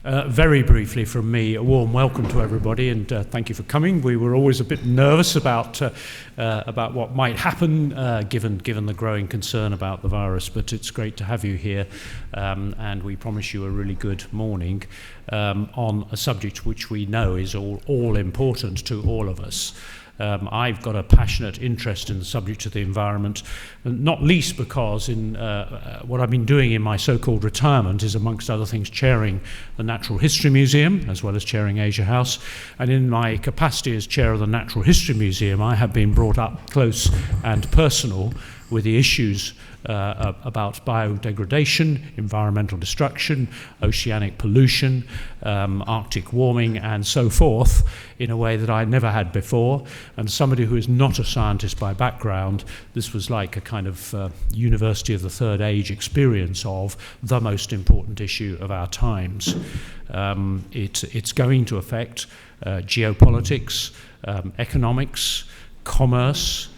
Very briefly from me, a warm welcome to everybody, and thank you for coming. We were always a bit nervous about what might happen, given the growing concern about the virus, but it's great to have you here, and we promise you a really good morning on a subject which we know is all important to all of us. I've got a passionate interest in the subject of the environment, not least because in what I've been doing in my so-called retirement is, amongst other things, chairing the Natural History Museum, as well as chairing Asia House. And in my capacity as chair of the Natural History Museum, I have been brought up close and personal with the issues about biodegradation, environmental destruction, oceanic pollution, Arctic warming, and so forth, in a way that I never had before. And somebody who is not a scientist by background, this was like a kind of University of the Third Age experience of the most important issue of our times. It's going to affect geopolitics, economics, commerce,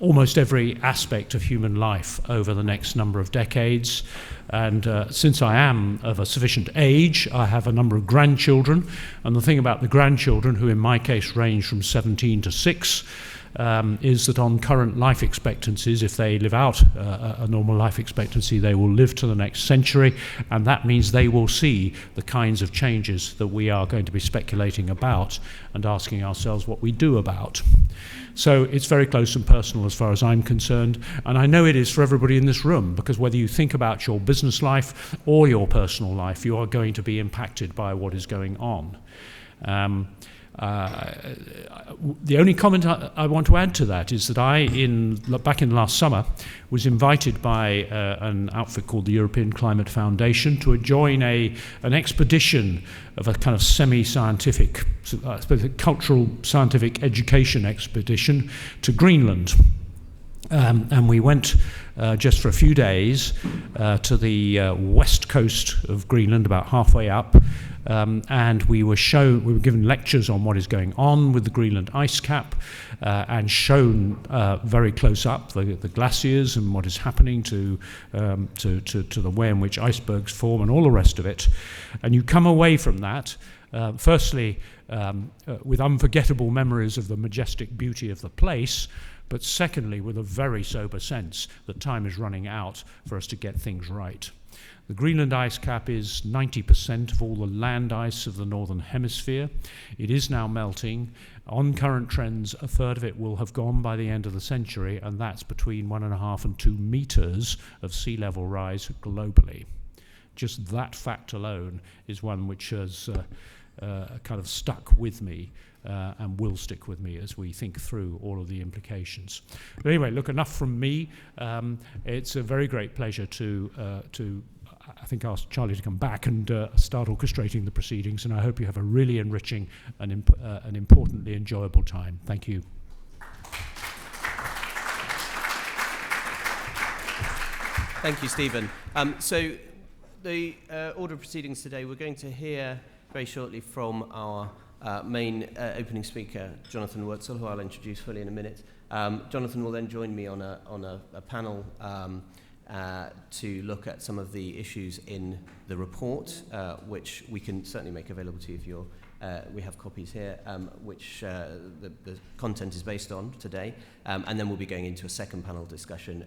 almost every aspect of human life over the next number of decades. And since I am of a sufficient age, I have a number of grandchildren. And the thing about the grandchildren, who in my case range from 17 to 6, is that on current life expectancies, if they live out a normal life expectancy, they will live to the next century, and that means they will see the kinds of changes that we are going to be speculating about and asking ourselves what we do about. So it's very close and personal as far as I'm concerned, and I know it is for everybody in this room, because whether you think about your business life or your personal life, you are going to be impacted by what is going on. The only comment I want to add to that is that back in last summer, was invited by an outfit called the European Climate Foundation to join an expedition of a kind of semi-scientific, I suppose a cultural scientific education expedition to Greenland. And we went just for a few days to the west coast of Greenland, about halfway up, and we were given lectures on what is going on with the Greenland ice cap, and shown very close up the glaciers and what is happening to the way in which icebergs form and all the rest of it. And you come away from that, firstly, with unforgettable memories of the majestic beauty of the place, but secondly, with a very sober sense that time is running out for us to get things right. The Greenland ice cap is 90% of all the land ice of the northern hemisphere. It is now melting. On current trends, a third of it will have gone by the end of the century, and that's between 1.5 and 2 meters of sea level rise globally. Just that fact alone is one which has kind of stuck with me and will stick with me as we think through all of the implications. But anyway, look, enough from me. It's a very great pleasure to I think, ask Charlie to come back and start orchestrating the proceedings, and I hope you have a really enriching and importantly enjoyable time. Thank you. Thank you, Stephen. So the order of proceedings today, we're going to hear very shortly from our main opening speaker, Jonathan Woetzel, who I'll introduce fully in a minute. Jonathan will then join me on a panel to look at some of the issues in the report, which we can certainly make available to you if you're. We have copies here, which the content is based on today, and then we'll be going into a second panel discussion,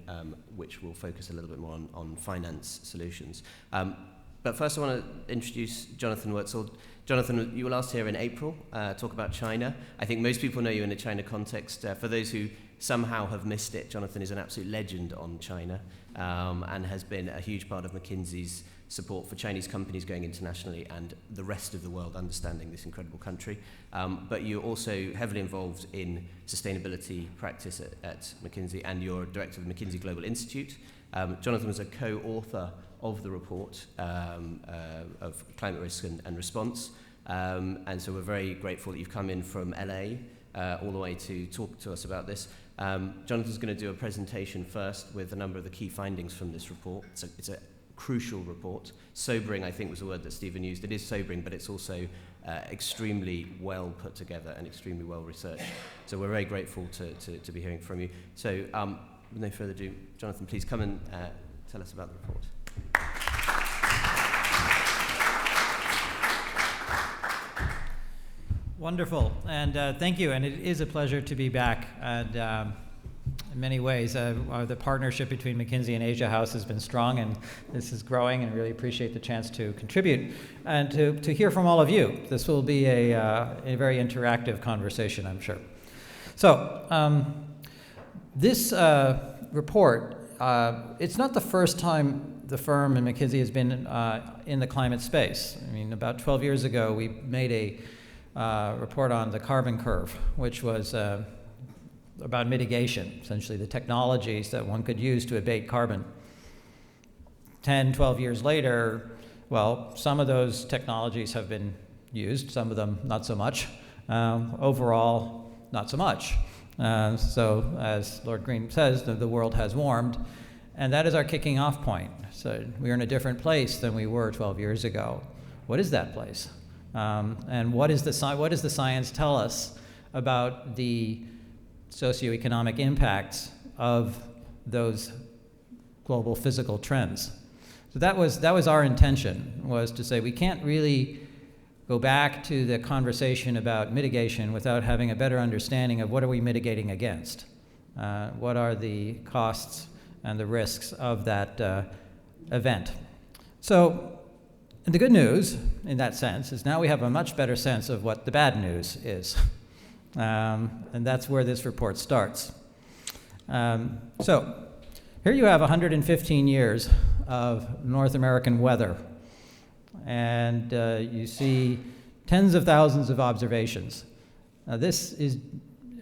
which will focus a little bit more on finance solutions. But first I want to introduce Jonathan Woetzel. Jonathan, you were last here in April, talk about China. I think most people know you in a China context. For those who somehow have missed it, Jonathan is an absolute legend on China, and has been a huge part of McKinsey's support for Chinese companies going internationally and the rest of the world understanding this incredible country. But you're also heavily involved in sustainability practice at McKinsey, and you're director of the McKinsey Global Institute. Jonathan was a co-author of the report of climate risk and response. And so we're very grateful that you've come in from LA all the way to talk to us about this. Jonathan's going to do a presentation first with a number of the key findings from this report. It's a crucial report. Sobering, I think, was the word that Stephen used. It is sobering, but it's also extremely well put together and extremely well researched. So we're very grateful to be hearing from you. So with no further ado, Jonathan, please come and tell us about the report. Wonderful, and thank you, and it is a pleasure to be back. And in many ways, the partnership between McKinsey and Asia House has been strong, and this is growing, and really appreciate the chance to contribute and to hear from all of you. This will be a very interactive conversation, I'm sure. So, this report, it's not the first time the firm and McKinsey has been in the climate space. I mean, about 12 years ago, we made a report on the carbon curve, which was about mitigation, essentially the technologies that one could use to abate carbon. 10, 12 years later, well, some of those technologies have been used, some of them not so much. Overall, not so much. So as Lord Green says, the world has warmed, and that is our kicking off point. So we're in a different place than we were 12 years ago. What is that place? And what does the science tell us about the socioeconomic impacts of those global physical trends? So that was our intention, was to say we can't really go back to the conversation about mitigation without having a better understanding of what are we mitigating against. What are the costs and the risks of that event. So the good news, in that sense, is now we have a much better sense of what the bad news is. And that's where this report starts. So here you have 115 years of North American weather. And you see tens of thousands of observations. Now this is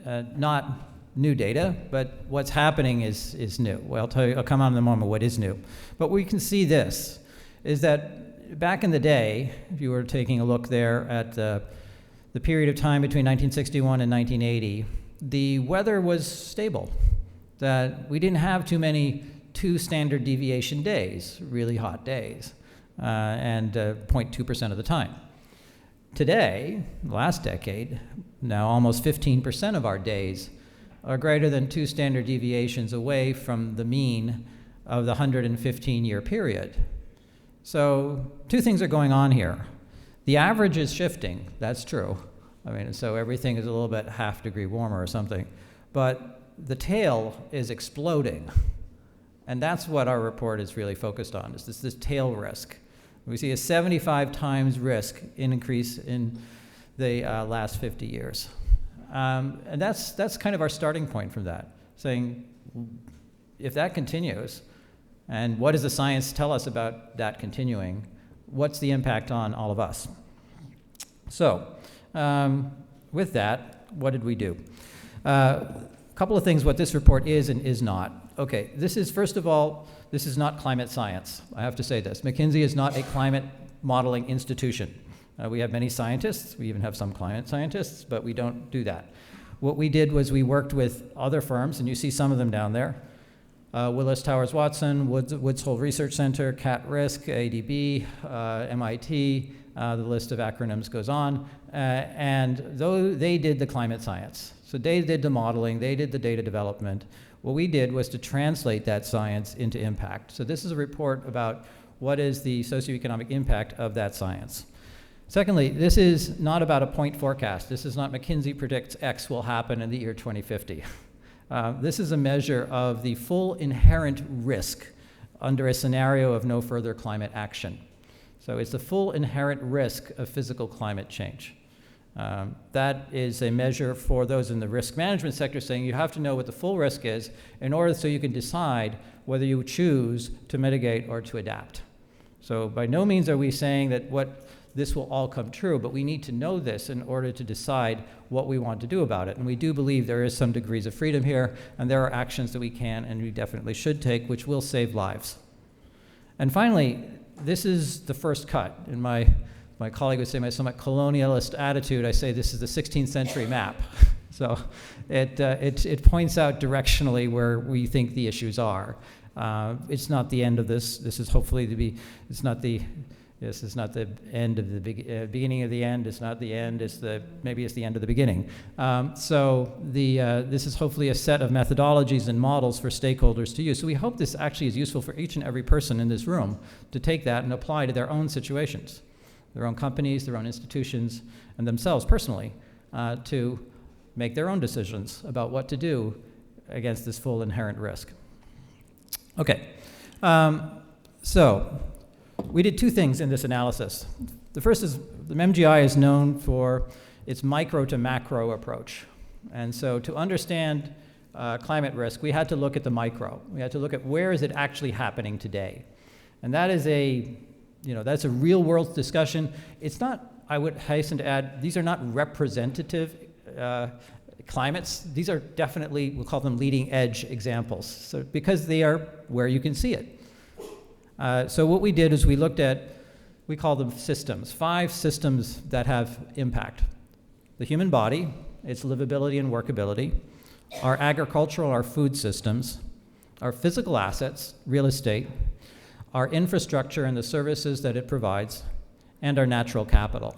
not new data, but what's happening is new. Well, I'll come on in a moment what is new. But we can see this, is that back in the day, if you were taking a look there at the period of time between 1961 and 1980, the weather was stable. That we didn't have too many 2 standard deviation days, really hot days, and 0.2% of the time. Today, last decade, now almost 15% of our days are greater than 2 standard deviations away from the mean of the 115-year period. So 2 things are going on here. The average is shifting, that's true. I mean, so everything is a little bit half degree warmer or something. But the tail is exploding. And that's what our report is really focused on, is this tail risk. We see a 75 times risk increase in the last 50 years. And that's kind of our starting point from that, saying if that continues, and what does the science tell us about that continuing, what's the impact on all of us? So with that, what did we do? A couple of things what this report is and is not. Okay, this is, first of all, this is not climate science. I have to say this. McKinsey is not a climate modeling institution. We have many scientists. We even have some climate scientists, but we don't do that. What we did was we worked with other firms, and you see some of them down there. Willis Towers Watson, Woetzel Research Center, Cat Risk, ADB, MIT, the list of acronyms goes on. And though they did the climate science. So they did the modeling, they did the data development. What we did was to translate that science into impact. So this is a report about what is the socioeconomic impact of that science. Secondly, this is not about a point forecast. This is not McKinsey predicts X will happen in the year 2050. This is a measure of the full inherent risk under a scenario of no further climate action. So it's the full inherent risk of physical climate change. That is a measure for those in the risk management sector, saying you have to know what the full risk is in order so you can decide whether you choose to mitigate or to adapt. So by no means are we saying that this will all come true, but we need to know this in order to decide what we want to do about it. And we do believe there is some degrees of freedom here, and there are actions that we can and we definitely should take, which will save lives. And finally, this is the first cut. In my colleague would say my somewhat colonialist attitude, I say this is the 16th century map. So it points out directionally where we think the issues are. It's not the end of this. This is hopefully to be, it's not the end of the beginning of the end. It's not the end. Maybe it's the end of the beginning. This is hopefully a set of methodologies and models for stakeholders to use. So we hope this actually is useful for each and every person in this room to take that and apply to their own situations, their own companies, their own institutions, and themselves personally. to make their own decisions about what to do against this full inherent risk. Okay, so we did two things in this analysis. The first is the MGI is known for its micro to macro approach. And so to understand climate risk, we had to look at the micro. We had to look at where is it actually happening today. And that is that's a real world discussion. It's not, I would hasten to add, these are not representative climates. These are definitely, we'll call them leading edge examples. So because they are where you can see it. So what we did is we looked at, we call them systems, 5 systems that have impact. The human body, its livability and workability, our agricultural, our food systems, our physical assets, real estate, our infrastructure and the services that it provides, and our natural capital.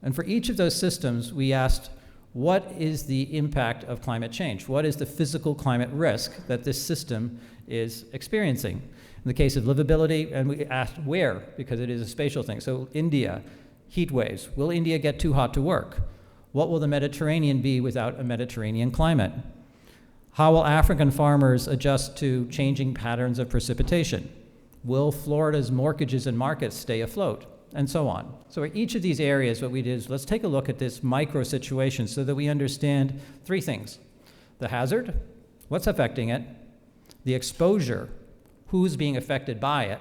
And for each of those systems, we asked, what is the impact of climate change? What is the physical climate risk that this system is experiencing? In the case of livability, and we asked where, because it is a spatial thing. So India, heat waves. Will India get too hot to work? What will the Mediterranean be without a Mediterranean climate? How will African farmers adjust to changing patterns of precipitation? Will Florida's mortgages and markets stay afloat? And so on. So in each of these areas, what we did is let's take a look at this micro situation so that we understand 3 things. The hazard, what's affecting it, the exposure, who's being affected by it,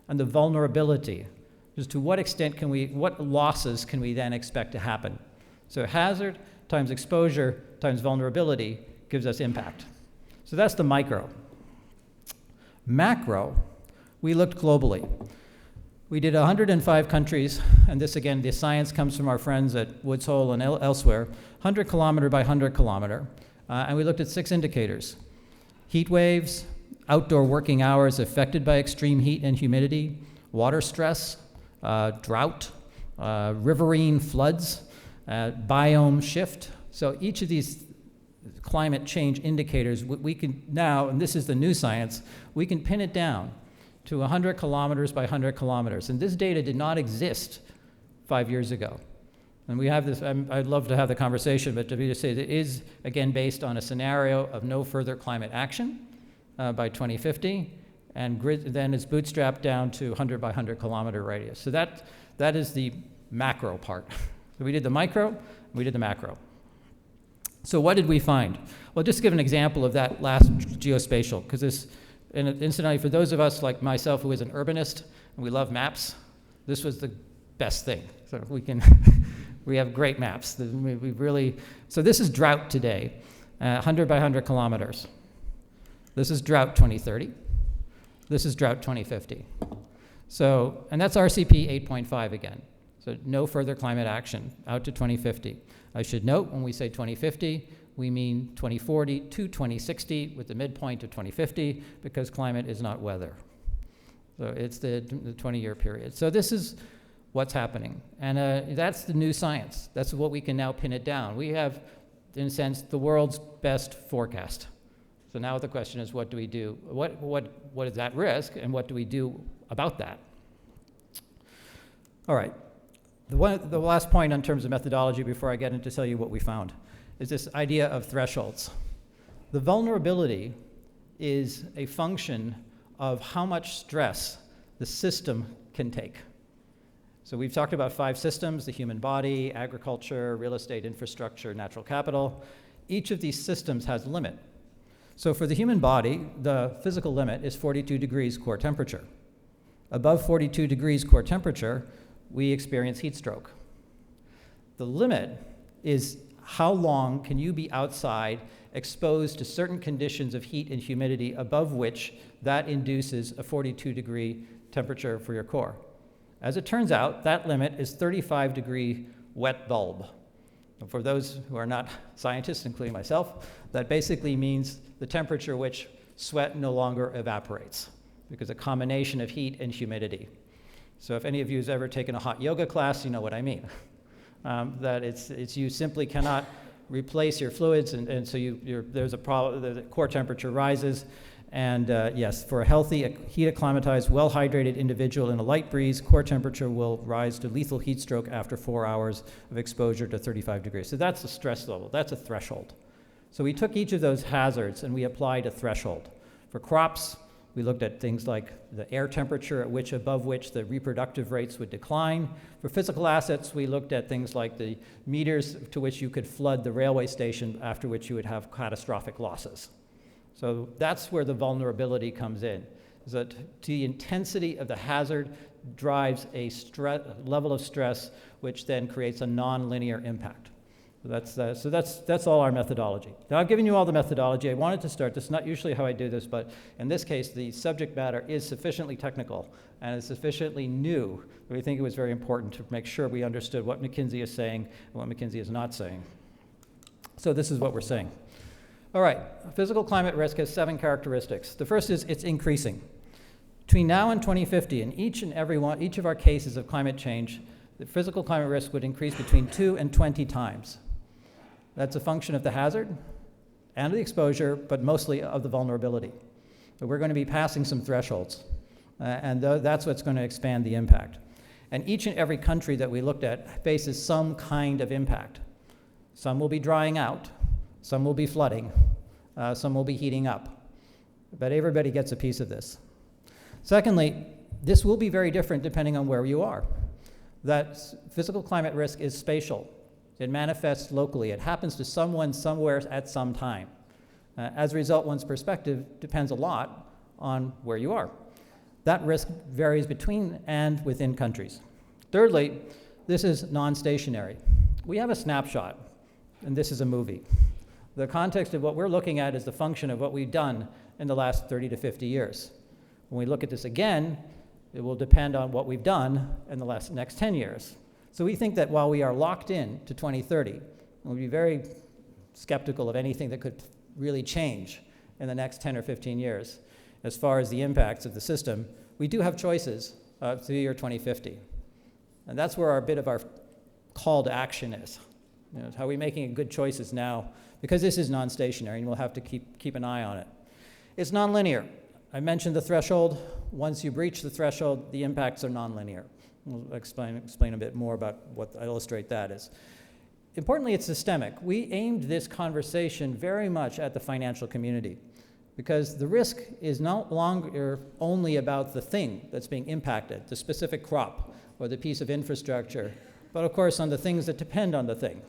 and the vulnerability, just to what extent what losses can we then expect to happen. So hazard times exposure times vulnerability gives us impact. So that's the micro. Macro, we looked globally. We did 105 countries, and this again, the science comes from our friends at Woetzel and elsewhere, 100 kilometer by 100 kilometer, and we looked at 6 indicators. Heat waves, outdoor working hours affected by extreme heat and humidity, water stress, drought, riverine floods, biome shift. So each of these climate change indicators, we can now, and this is the new science, we can pin it down to 100 kilometers by 100 kilometers. And this data did not exist 5 years ago. And we have this, I'd love to have the conversation, but to be to say it is, again, based on a scenario of no further climate action by 2050, and then it's bootstrapped down to 100 by 100 kilometer radius. So that is the macro part. So we did the micro, and we did the macro. So what did we find? Well, just to give an example of that last geospatial, because this, and incidentally, for those of us like myself who is an urbanist, and we love maps, this was the best thing. So we can, we have great maps. We really, so this is drought today, 100 by 100 kilometers. This is drought 2030. This is drought 2050. So, and that's RCP 8.5 again. So no further climate action out to 2050. I should note when we say 2050, we mean 2040 to 2060 with the midpoint of 2050 because climate is not weather. So it's the 20-year period. So this is what's happening. And that's the new science. That's what we can now pin it down. We have, in a sense, the world's best forecast. So now the question is, what do we do? What is that risk, and what do we do about that? All right. The last point in terms of methodology before I get into tell you what we found is this idea of thresholds. The vulnerability is a function of how much stress the system can take. So we've talked about 5 systems: the human body, agriculture, real estate, infrastructure, natural capital. Each of these systems has a limit. So for the human body, the physical limit is 42 degrees core temperature. Above 42 degrees core temperature, we experience heat stroke. The limit is how long can you be outside exposed to certain conditions of heat and humidity above which that induces a 42 degree temperature for your core. As it turns out, that limit is 35 degree wet bulb. And for those who are not scientists, including myself, that basically means the temperature which sweat no longer evaporates because a combination of heat and humidity. So if any of you has ever taken a hot yoga class, you know what I mean. That it's you simply cannot replace your fluids, and so there's a problem. The core temperature rises, And yes, for a healthy, heat-acclimatized, well-hydrated individual in a light breeze, core temperature will rise to lethal heat stroke after 4 hours of exposure to 35 degrees. So that's the stress level. That's a threshold. So we took each of those hazards and we applied a threshold. For crops, we looked at things like the air temperature above which the reproductive rates would decline. For physical assets, we looked at things like the meters to which you could flood the railway station, after which you would have catastrophic losses. So that's where the vulnerability comes in, is that the intensity of the hazard drives a level of stress, which then creates a nonlinear impact. So that's all our methodology. Now, I've given you all the methodology. I wanted to start. This is not usually how I do this, but in this case, the subject matter is sufficiently technical and is sufficiently new that we think it was very important to make sure we understood what McKinsey is saying and what McKinsey is not saying. So this is what we're saying. All right, physical climate risk has 7 characteristics. The first is it's increasing. Between now and 2050, in each of our cases of climate change, the physical climate risk would increase between 2 and 20 times. That's a function of the hazard and the exposure, but mostly of the vulnerability. So we're going to be passing some thresholds, and that's what's going to expand the impact. And each and every country that we looked at faces some kind of impact. Some will be drying out. Some will be flooding, some will be heating up, but everybody gets a piece of this. Secondly, this will be very different depending on where you are. That physical climate risk is spatial. It manifests locally. It happens to someone somewhere at some time. As a result, one's perspective depends a lot on where you are. That risk varies between and within countries. Thirdly, this is non-stationary. We have a snapshot, and this is a movie. The context of what we're looking at is the function of what we've done in the last 30 to 50 years. When we look at this again, it will depend on what we've done in the next 10 years. So we think that while we are locked in to 2030, we'll be very skeptical of anything that could really change in the next 10 or 15 years. As far as the impacts of the system, we do have choices to the year 2050. And that's where a bit of our call to action is. You know, how are we making good choices now? Because this is non-stationary, and we'll have to keep an eye on it. It's nonlinear. I mentioned the threshold. Once you breach the threshold, the impacts are nonlinear. We'll explain a bit more about what I illustrate that is. Importantly, it's systemic. We aimed this conversation very much at the financial community, because the risk is no longer only about the thing that's being impacted, the specific crop or the piece of infrastructure, but of course on the things that depend on the thing,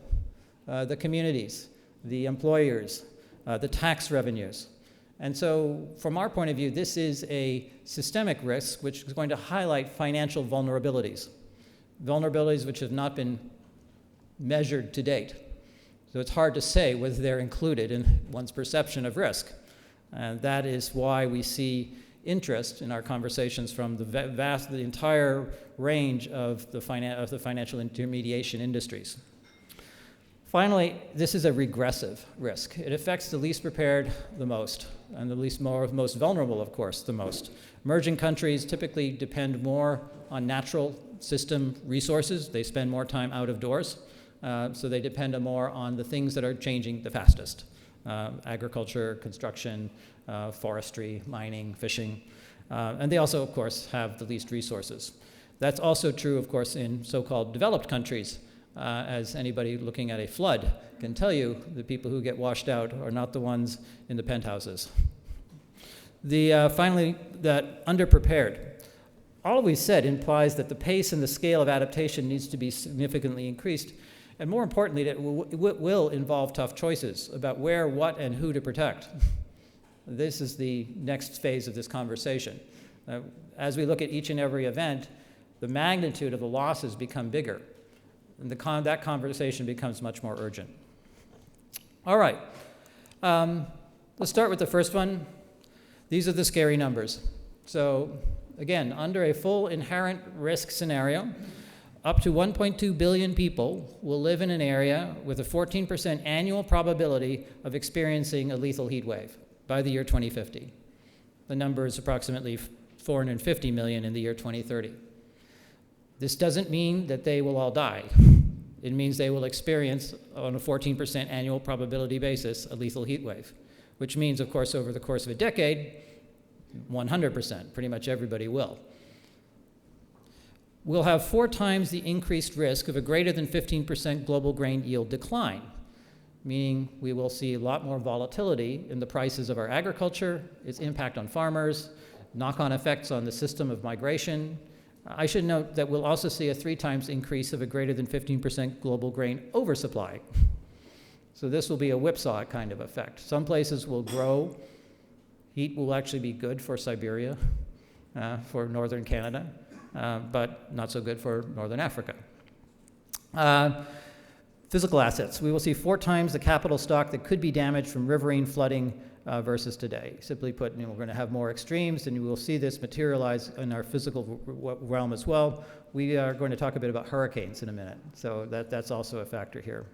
the communities, the employers, the tax revenues. And so from our point of view, this is a systemic risk which is going to highlight financial vulnerabilities which have not been measured to date. So it's hard to say whether they're included in one's perception of risk. And that is why we see interest in our conversations from the entire range of the financial intermediation industries. Finally, this is a regressive risk. It affects the least prepared the most, and the most vulnerable, of course, the most. Emerging countries typically depend more on natural system resources. They spend more time out of doors, so they depend more on the things that are changing the fastest. Agriculture, construction, forestry, mining, fishing. And they also, of course, have the least resources. That's also true, of course, in so-called developed countries. As anybody looking at a flood can tell you, the people who get washed out are not the ones in the penthouses. Finally, that underprepared. All we said implies that the pace and the scale of adaptation needs to be significantly increased, and more importantly, that it will involve tough choices about where, what, and who to protect. This is the next phase of this conversation. As we look at each and every event, the magnitude of the losses become bigger. And that conversation becomes much more urgent. All right, let's start with the first one. These are the scary numbers. So again, under a full inherent risk scenario, up to 1.2 billion people will live in an area with a 14% annual probability of experiencing a lethal heat wave by the year 2050. The number is approximately 450 million in the year 2030. This doesn't mean that they will all die. It means they will experience, on a 14% annual probability basis, a lethal heat wave, which means, of course, over the course of a decade, 100%. Pretty much everybody will. We'll have 4 times the increased risk of a greater than 15% global grain yield decline, meaning we will see a lot more volatility in the prices of our agriculture, its impact on farmers, knock-on effects on the system of migration. I should note that we'll also see a 3 times increase of a greater than 15% global grain oversupply. So this will be a whipsaw kind of effect. Some places will grow. Heat will actually be good for Siberia, for northern Canada, but not so good for northern Africa. Physical assets. We will see 4 times the capital stock that could be damaged from riverine flooding versus today. Simply put, we're going to have more extremes, and you will see this materialize in our physical realm as well. We are going to talk a bit about hurricanes in a minute, so that's also a factor here.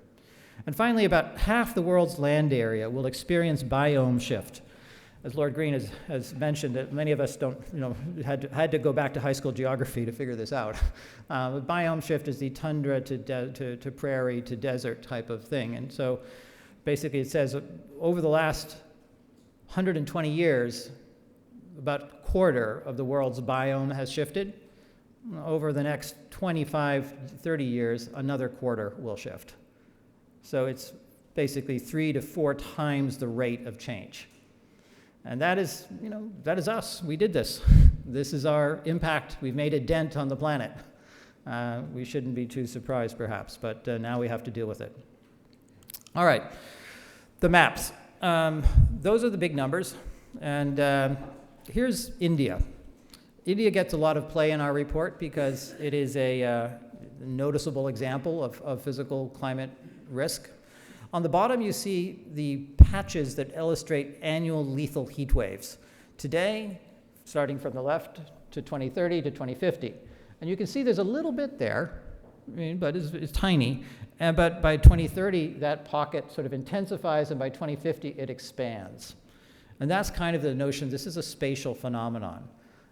And finally, about half the world's land area will experience biome shift. As Lord Green has mentioned, that many of us don't, had to go back to high school geography to figure this out. Biome shift is the tundra to prairie to desert type of thing. And so basically it says over the last 120 years, about a quarter of the world's biome has shifted. Over the next 25, 30 years, another quarter will shift. So it's basically 3 to 4 times the rate of change. And that is us. We did this. This is our impact. We've made a dent on the planet. We shouldn't be too surprised, perhaps, but now we have to deal with it. All right, the maps. Those are the big numbers. And here's India. India gets a lot of play in our report because it is a noticeable example of physical climate risk. On the bottom, you see the patches that illustrate annual lethal heat waves. Today, starting from the left to 2030 to 2050. And you can see there's a little bit there, but it's tiny. But by 2030, that pocket sort of intensifies, and by 2050, it expands. And that's kind of the notion. This is a spatial phenomenon.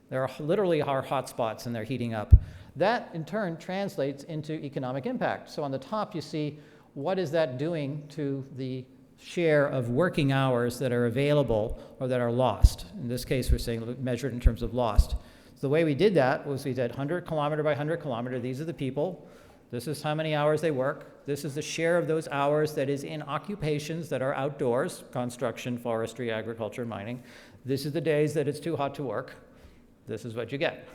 There are literally hotspots, and they're heating up. That, in turn, translates into economic impact. So on the top, you see what is that doing to the share of working hours that are available or that are lost. In this case, we're saying measured in terms of lost. So the way we did that was we did 100 kilometer by 100 kilometer. These are the people. This is how many hours they work. This is the share of those hours that is in occupations that are outdoors, construction, forestry, agriculture, mining. This is the days that it's too hot to work. This is what you get.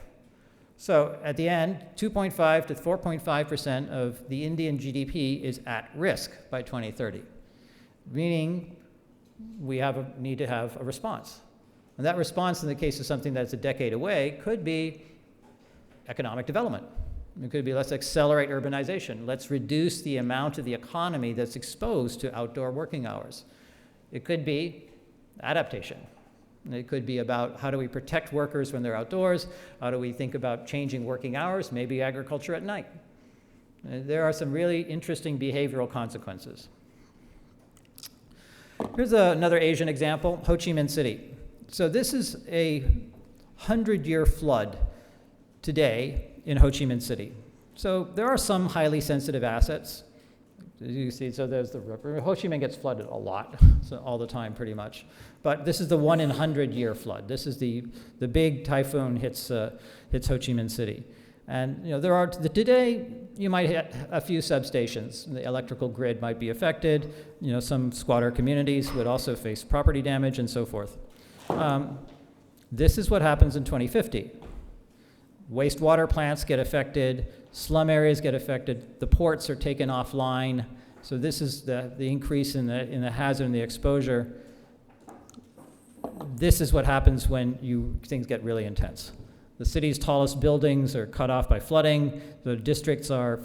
So at the end, 2.5 to 4.5% of the Indian GDP is at risk by 2030, meaning we need to have a response. And that response, in the case of something that's a decade away, could be economic development. It could be, let's accelerate urbanization. Let's reduce the amount of the economy that's exposed to outdoor working hours. It could be adaptation. It could be about how do we protect workers when they're outdoors? How do we think about changing working hours? Maybe agriculture at night. There are some really interesting behavioral consequences. Here's another Asian example, Ho Chi Minh City. So this is a 100-year flood today in Ho Chi Minh City. So there are some highly sensitive assets. As you see, so there's the river. Ho Chi Minh gets flooded a lot, so all the time pretty much. But this is the 1 in 100-year flood. This is the big typhoon hits Ho Chi Minh City. And today you might hit a few substations. The electrical grid might be affected. Some squatter communities would also face property damage and so forth. This is what happens in 2050. Wastewater plants get affected, slum areas get affected, the ports are taken offline. So this is the increase in the hazard and the exposure. This is what happens when things get really intense. The city's tallest buildings are cut off by flooding. The districts are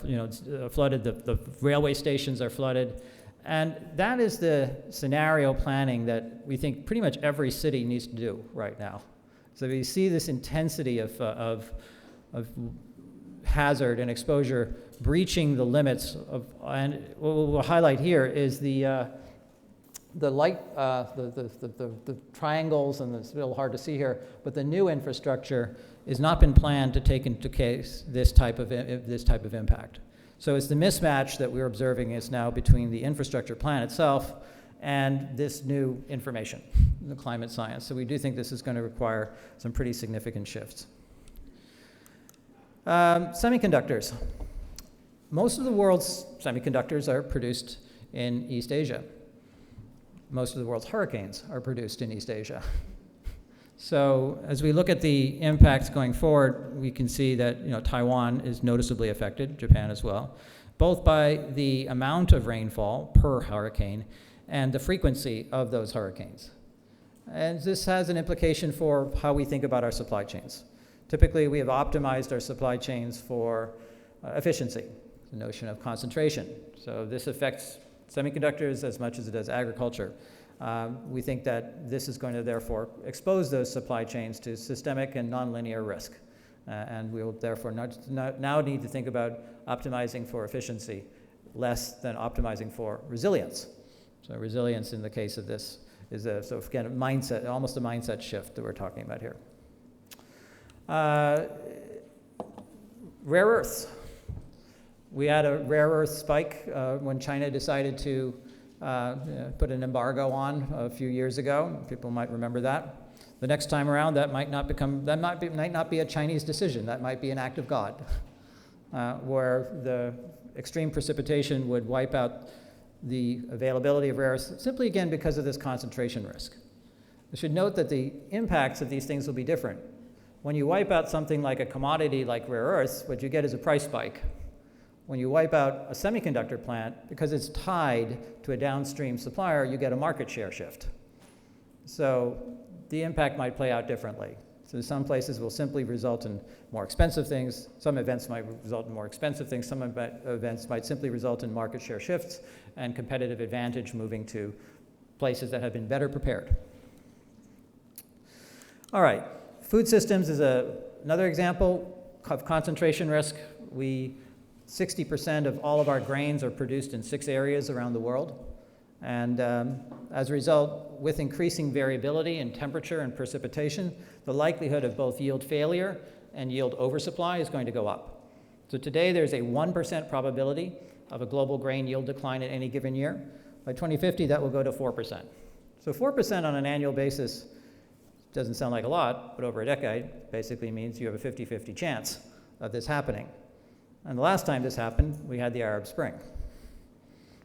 flooded. The railway stations are flooded. And that is the scenario planning that we think pretty much every city needs to do right now. So we see this intensity of hazard and exposure breaching the limits of, and what we'll highlight here is the light, the triangles, and it's a little hard to see here, but the new infrastructure has not been planned to take into case this type of impact. So it's the mismatch that we're observing is now between the infrastructure plan itself and this new information, the climate science. So we do think this is going to require some pretty significant shifts. Semiconductors. Most of the world's semiconductors are produced in East Asia. Most of the world's hurricanes are produced in East Asia. So as we look at the impacts going forward, we can see that Taiwan is noticeably affected, Japan as well, both by the amount of rainfall per hurricane and the frequency of those hurricanes. And this has an implication for how we think about our supply chains. Typically, we have optimized our supply chains for efficiency, the notion of concentration. So this affects semiconductors as much as it does agriculture. We think that this is going to therefore expose those supply chains to systemic and nonlinear risk. And we will therefore now need to think about optimizing for efficiency less than optimizing for resilience. So resilience in the case of this is so again, mindset, almost a mindset shift that we're talking about here. Rare earths. We had a rare earth spike when China decided to put an embargo on a few years ago. People might remember that. The next time around, that might not be a Chinese decision. That might be an act of God, where the extreme precipitation would wipe out the availability of rare earths, simply again because of this concentration risk. We should note that the impacts of these things will be different. When you wipe out something like a commodity like rare earths, what you get is a price spike. When you wipe out a semiconductor plant, because it's tied to a downstream supplier, you get a market share shift. So the impact might play out differently. So some places will simply result in more expensive things. Some events might result in more expensive things. Some events might simply result in market share shifts and competitive advantage moving to places that have been better prepared. All right, food systems is another example of concentration risk. 60% of all of our grains are produced in 6 areas around the world. And as a result, with increasing variability in temperature and precipitation, the likelihood of both yield failure and yield oversupply is going to go up. So today there's a 1% probability of a global grain yield decline at any given year. By 2050, that will go to 4%. So 4% on an annual basis doesn't sound like a lot, but over a decade basically means you have a 50-50 chance of this happening. And the last time this happened, we had the Arab Spring.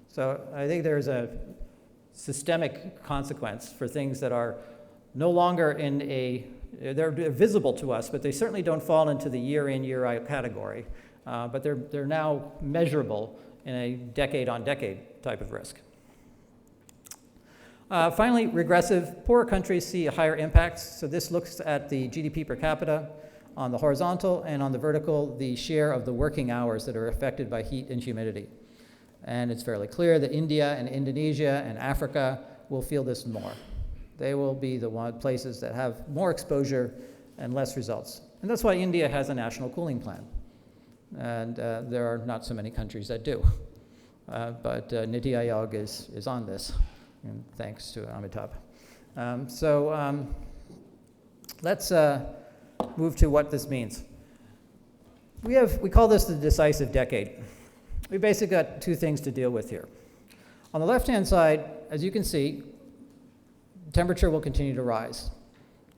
So I think there's a systemic consequence for things that are no longer they're visible to us, but they certainly don't fall into the year in, year out category. But they're now measurable in a decade-on-decade type of risk. Finally, regressive. Poorer countries see higher impacts. So this looks at the GDP per capita on the horizontal, and on the vertical, the share of the working hours that are affected by heat and humidity. And it's fairly clear that India and Indonesia and Africa will feel this more. They will be the places that have more exposure and less results. And that's why India has a national cooling plan. And there are not so many countries that do. But Niti Aayog is on this, and thanks to Amitabh. Let's move to what this means. We call this the Decisive Decade. We basically got 2 things to deal with here. On the left-hand side, as you can see, temperature will continue to rise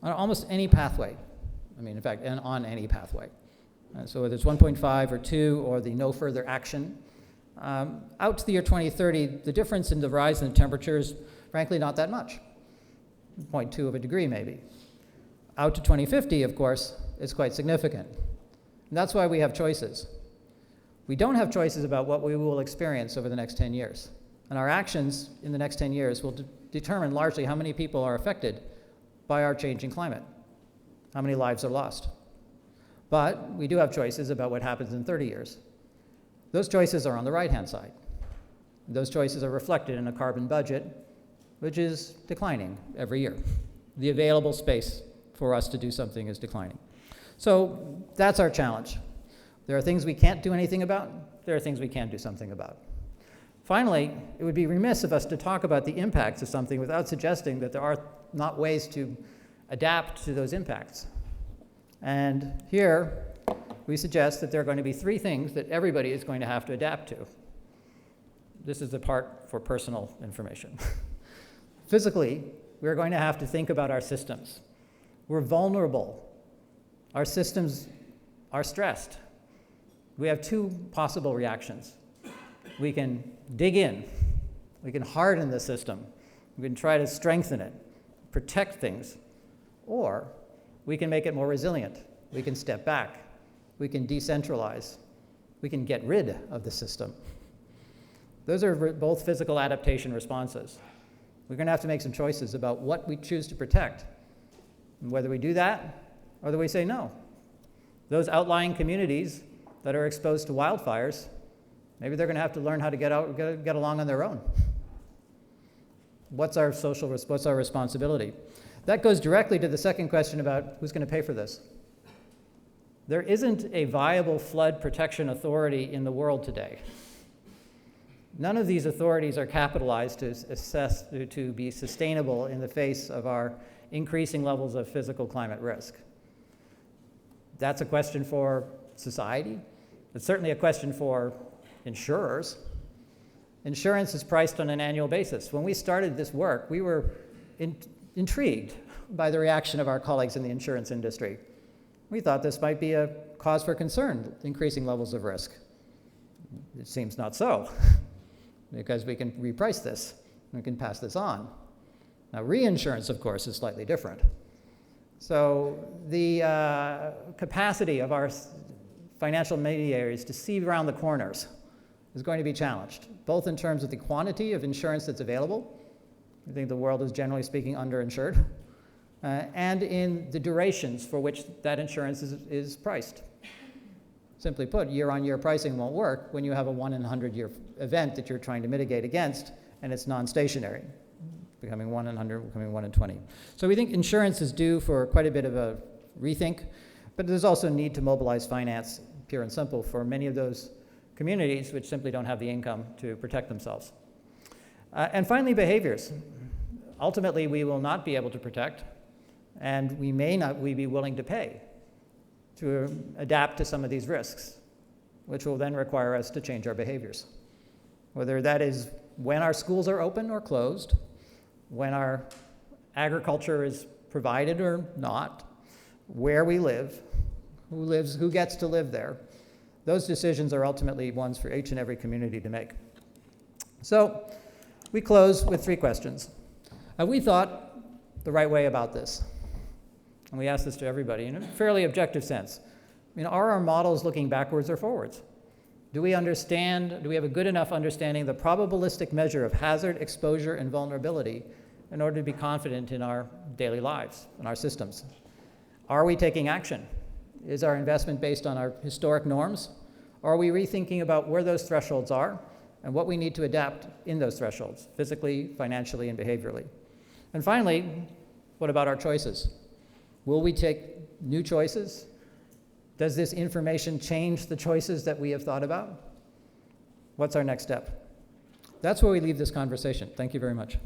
on almost any pathway. I mean, in fact, on any pathway. So whether it's 1.5 or 2 or the no further action, out to the year 2030, the difference in the rise in the temperature is frankly not that much, 0.2 of a degree maybe. Out to 2050, of course, is quite significant. And that's why we have choices. We don't have choices about what we will experience over the next 10 years. And our actions in the next 10 years will determine largely how many people are affected by our changing climate, how many lives are lost. But we do have choices about what happens in 30 years. Those choices are on the right-hand side. Those choices are reflected in a carbon budget, which is declining every year. The available space for us to do something is declining. So that's our challenge. There are things we can't do anything about. There are things we can do something about. Finally, it would be remiss of us to talk about the impacts of something without suggesting that there are not ways to adapt to those impacts. And here, we suggest that there are going to be 3 things that everybody is going to have to adapt to. This is the part for personal information. Physically, we're going to have to think about our systems. We're vulnerable. Our systems are stressed. We have two possible reactions. We can dig in. We can harden the system. We can try to strengthen it, protect things. Or we can make it more resilient. We can step back. We can decentralize. We can get rid of the system. Those are both physical adaptation responses. We're going to have to make some choices about what we choose to protect, and whether we do that or whether we say no. Those outlying communities that are exposed to wildfires, maybe they're going to have to learn how to get along on their own. What's our responsibility? That goes directly to the second question about who's going to pay for this. There isn't a viable flood protection authority in the world today. None of these authorities are capitalized to be sustainable in the face of our increasing levels of physical climate risk. That's a question for society. It's certainly a question for insurers. Insurance is priced on an annual basis. When we started this work, we were intrigued by the reaction of our colleagues in the insurance industry. We thought this might be a cause for concern, increasing levels of risk. It seems not so, because we can reprice this, we can pass this on. Now, reinsurance, of course, is slightly different. So the capacity of our financial intermediaries to see around the corners is going to be challenged, both in terms of the quantity of insurance that's available. I think the world is, generally speaking, underinsured, and in the durations for which that insurance is priced. Simply put, year-on-year pricing won't work when you have a 1 in 100-year event that you're trying to mitigate against, and it's non-stationary, becoming 1 in 100, becoming 1 in 20. So we think insurance is due for quite a bit of a rethink, but there's also a need to mobilize finance, pure and simple, for many of those communities which simply don't have the income to protect themselves. And finally, behaviors. Ultimately, we will not be able to protect, and we may not be willing to pay to adapt to some of these risks, which will then require us to change our behaviors. Whether that is when our schools are open or closed, when our agriculture is provided or not, where we live, who gets to live there. Those decisions are ultimately ones for each and every community to make. So we close with 3 questions. Have we thought the right way about this? And we ask this to everybody in a fairly objective sense. Are our models looking backwards or forwards? Do we have a good enough understanding of the probabilistic measure of hazard, exposure, and vulnerability in order to be confident in our daily lives and our systems? Are we taking action? Is our investment based on our historic norms? Or are we rethinking about where those thresholds are and what we need to adapt in those thresholds, physically, financially, and behaviorally? And finally, what about our choices? Will we take new choices? Does this information change the choices that we have thought about? What's our next step? That's where we leave this conversation. Thank you very much.